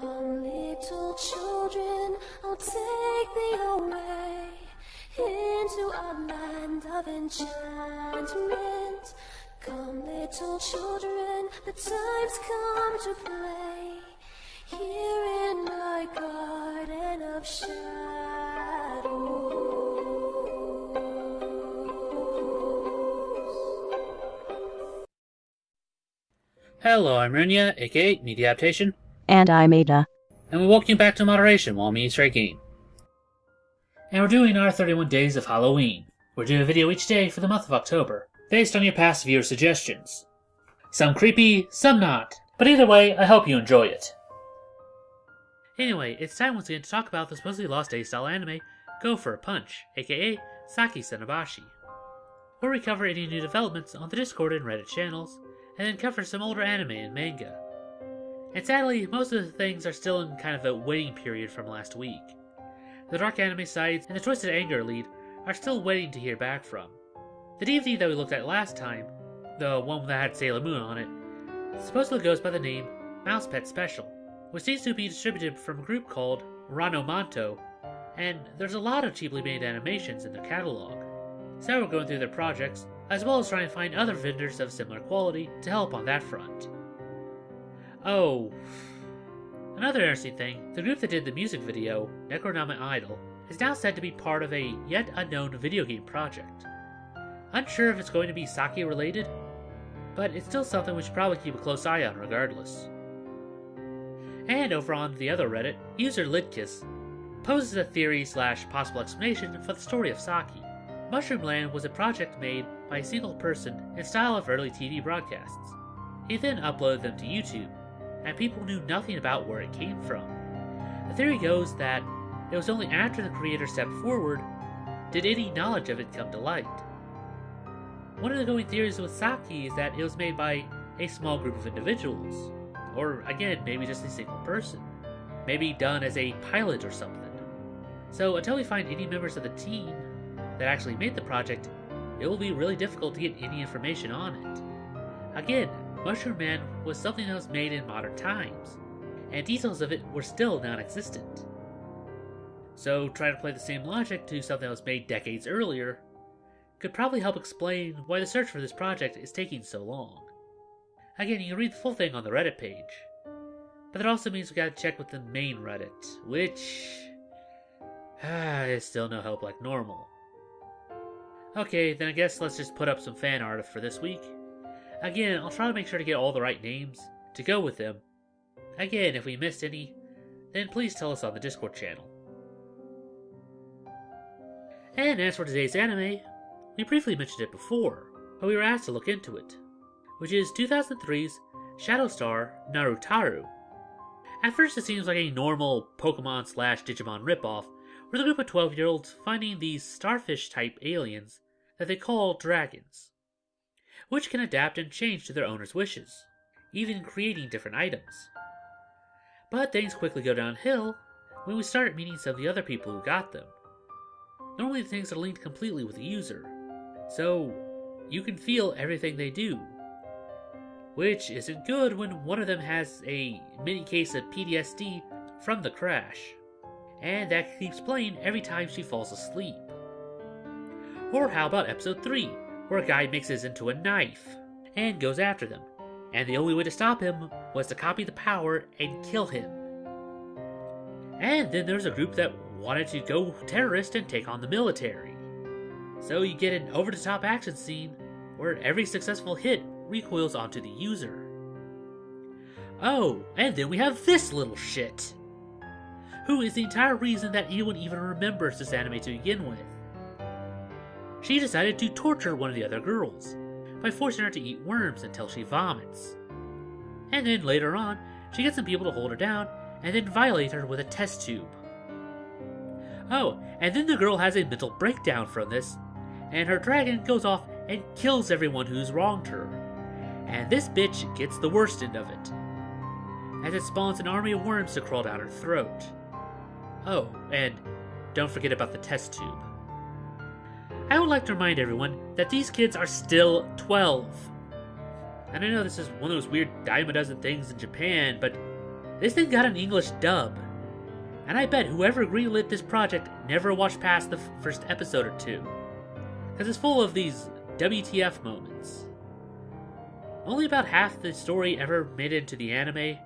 Come, little children, I'll take thee away into a land of enchantment. Come, little children, the time's come to play here in my garden of shadows. Hello, I'm Runya, aka Media Adaptation. And I'm Ada. And we welcome you back to Moderation while me Easter Egg Game. And we're doing our 31 days of Halloween. We're doing a video each day for the month of October, based on your past viewer suggestions. Some creepy, some not, but either way, I hope you enjoy it. Anyway, it's time once again to talk about the supposedly lost day style anime, Go For A Punch, aka Saki Sanobashi. Where we cover any new developments on the Discord and Reddit channels, and then cover some older anime and manga. And sadly, most of the things are still in kind of a waiting period from last week. The dark anime sites and the Twisted Anger lead are still waiting to hear back from. The DVD that we looked at last time, the one that had Sailor Moon on it, supposedly goes by the name Mouse Pet Special, which seems to be distributed from a group called Ranomanto, and there's a lot of cheaply made animations in their catalog. So we're going through their projects, as well as trying to find other vendors of similar quality to help on that front. Oh, another interesting thing, the group that did the music video, Necronama Idol, is now said to be part of a yet unknown video game project. Unsure if it's going to be Saki related, but it's still something we should probably keep a close eye on regardless. And over on the other Reddit, user Lidkiss poses a theory / possible explanation for the story of Saki. Mushroom Land was a project made by a single person in style of early TV broadcasts. He then uploaded them to YouTube, and people knew nothing about where it came from. The theory goes that it was only after the creator stepped forward did any knowledge of it come to light. One of the going theories with Saki is that it was made by a small group of individuals, or again, maybe just a single person, maybe done as a pilot or something. So until we find any members of the team that actually made the project, it will be really difficult to get any information on it. Again, Mushroom Man was something that was made in modern times, and details of it were still non-existent. So trying to play the same logic to something that was made decades earlier could probably help explain why the search for this project is taking so long. Again, you can read the full thing on the Reddit page, but that also means we gotta check with the main Reddit, which is still no help like normal. Okay, then I guess let's just put up some fan art for this week. Again, I'll try to make sure to get all the right names to go with them. Again, if we missed any, then please tell us on the Discord channel. And as for today's anime, we briefly mentioned it before, but we were asked to look into it, which is 2003's Shadow Star Narutaru. At first it seems like a normal Pokemon / Digimon ripoff, with a group of 12-year-olds finding these starfish-type aliens that they call dragons, which can adapt and change to their owner's wishes, even creating different items. But things quickly go downhill when we start meeting some of the other people who got them. Normally things are linked completely with the user, so you can feel everything they do, which isn't good when one of them has a mini case of PTSD from the crash, and that keeps playing every time she falls asleep. Or how about episode 3, where a guy mixes into a knife and goes after them, and the only way to stop him was to copy the power and kill him. And then there's a group that wanted to go terrorist and take on the military. So you get an over-the-top action scene where every successful hit recoils onto the user. Oh, and then we have this little shit, who is the entire reason that anyone even remembers this anime to begin with. She decided to torture one of the other girls by forcing her to eat worms until she vomits. And then later on, she gets some people to hold her down and then violate her with a test tube. Oh, and then the girl has a mental breakdown from this, and her dragon goes off and kills everyone who's wronged her. And this bitch gets the worst end of it, as it spawns an army of worms to crawl down her throat. Oh, and don't forget about the test tube. I would like to remind everyone that these kids are still 12. And I know this is one of those weird dime a dozen things in Japan, but This thing got an English dub, and I bet whoever greenlit this project never watched past the first episode or two, because it's full of these WTF moments. Only about half the story ever made it into the anime,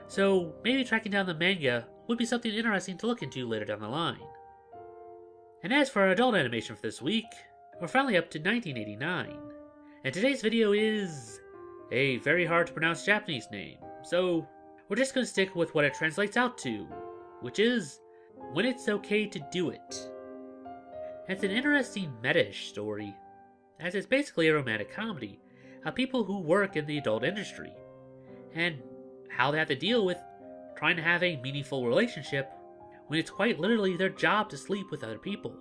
so maybe tracking down the manga would be something interesting to look into later down the line. And as for our adult animation for this week, we're finally up to 1989, and today's video is a very hard to pronounce Japanese name, so we're just going to stick with what it translates out to, which is When It's Okay to Do It. It's an interesting meta-ish story, as it's basically a romantic comedy of people who work in the adult industry, and how they have to deal with trying to have a meaningful relationship when it's quite literally their job to sleep with other people.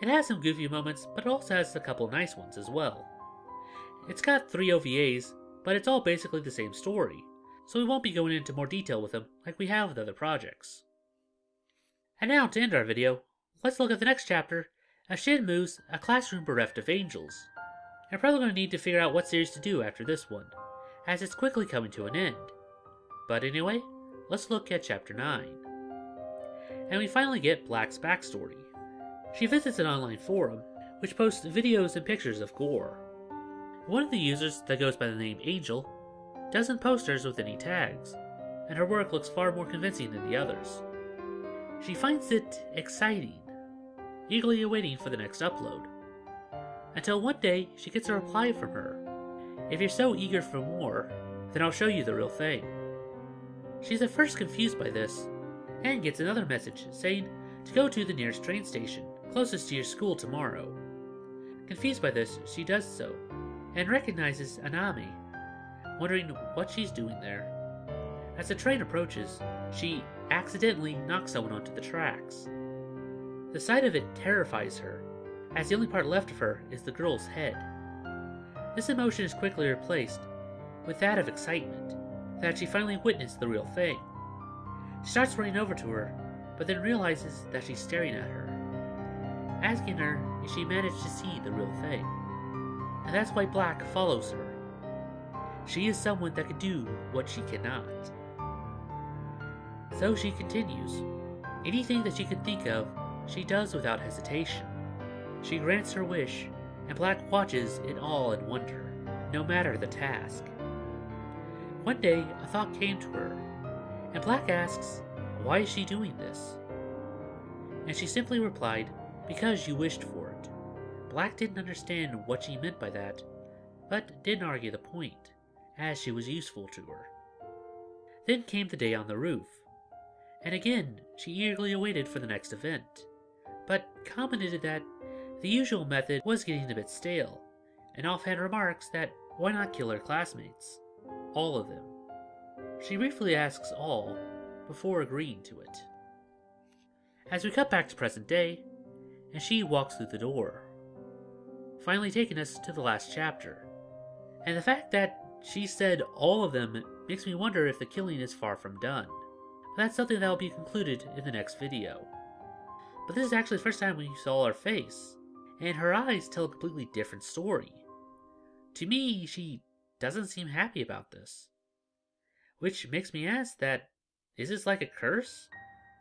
It has some goofy moments, but it also has a couple nice ones as well. It's got 3 OVAs, but it's all basically the same story, so we won't be going into more detail with them like we have with other projects. And now, to end our video, let's look at the next chapter of Shinmu's A Classroom Bereft of Angels. I'm probably going to need to figure out what series to do after this one, as it's quickly coming to an end. But anyway, let's look at Chapter 9. And we finally get Black's backstory. She visits an online forum, which posts videos and pictures of gore. One of the users, that goes by the name Angel, doesn't post hers with any tags, and her work looks far more convincing than the others. She finds it exciting, eagerly awaiting for the next upload, until one day she gets a reply from her. If you're so eager for more, then I'll show you the real thing. She's at first confused by this, and gets another message saying to go to the nearest train station, closest to your school tomorrow. Confused by this, she does so, and recognizes Anami, wondering what she's doing there. As the train approaches, she accidentally knocks someone onto the tracks. The sight of it terrifies her, as the only part left of her is the girl's head. This emotion is quickly replaced with that of excitement, that she finally witnessed the real thing. She starts running over to her, but then realizes that she's staring at her, asking her if she managed to see the real thing. And that's why Black follows her. She is someone that can do what she cannot. So she continues. Anything that she can think of, she does without hesitation. She grants her wish, and Black watches it all in wonder, no matter the task. One day, a thought came to her, and Black asks, why is she doing this? And she simply replied, because you wished for it. Black didn't understand what she meant by that, but didn't argue the point, as she was useful to her. Then came the day on the roof, and again she eagerly awaited for the next event, but commented that the usual method was getting a bit stale, and offhand remarks that why not kill her classmates? All of them. She briefly asks all, before agreeing to it. As we cut back to present day, and she walks through the door, finally taking us to the last chapter. And the fact that she said all of them makes me wonder if the killing is far from done. But that's something that will be concluded in the next video. But this is actually the first time we saw her face, and her eyes tell a completely different story. To me, she doesn't seem happy about this. Which makes me ask that, is this like a curse?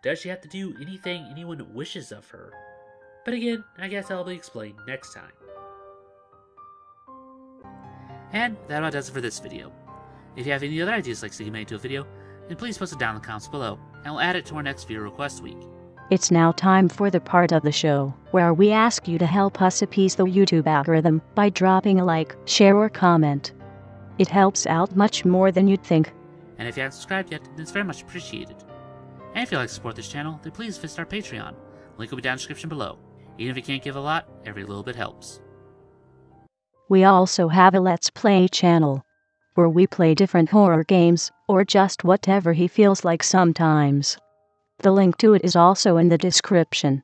Does she have to do anything anyone wishes of her? But again, I guess that'll be explained next time. And that about does it for this video. If you have any other ideas like seeing made into a video, then please post it down in the comments below, and we'll add it to our next viewer request week. It's now time for the part of the show where we ask you to help us appease the YouTube algorithm by dropping a like, share, or comment. It helps out much more than you'd think. And if you haven't subscribed yet, then it's very much appreciated. And if you'd like to support this channel, then please visit our Patreon. Link will be down in the description below. Even if you can't give a lot, every little bit helps. We also have a Let's Play channel, where we play different horror games, or just whatever he feels like sometimes. The link to it is also in the description.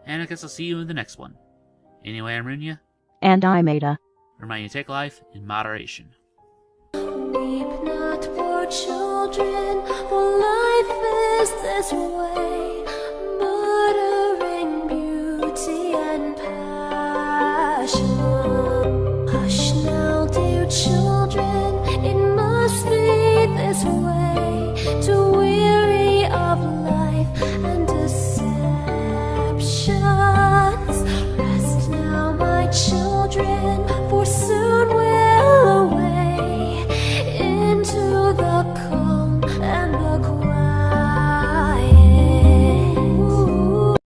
And I guess I'll see you in the next one. Anyway, I'm Runya. And I'm Ada. Remind you to take life in moderation. Weep not, poor children.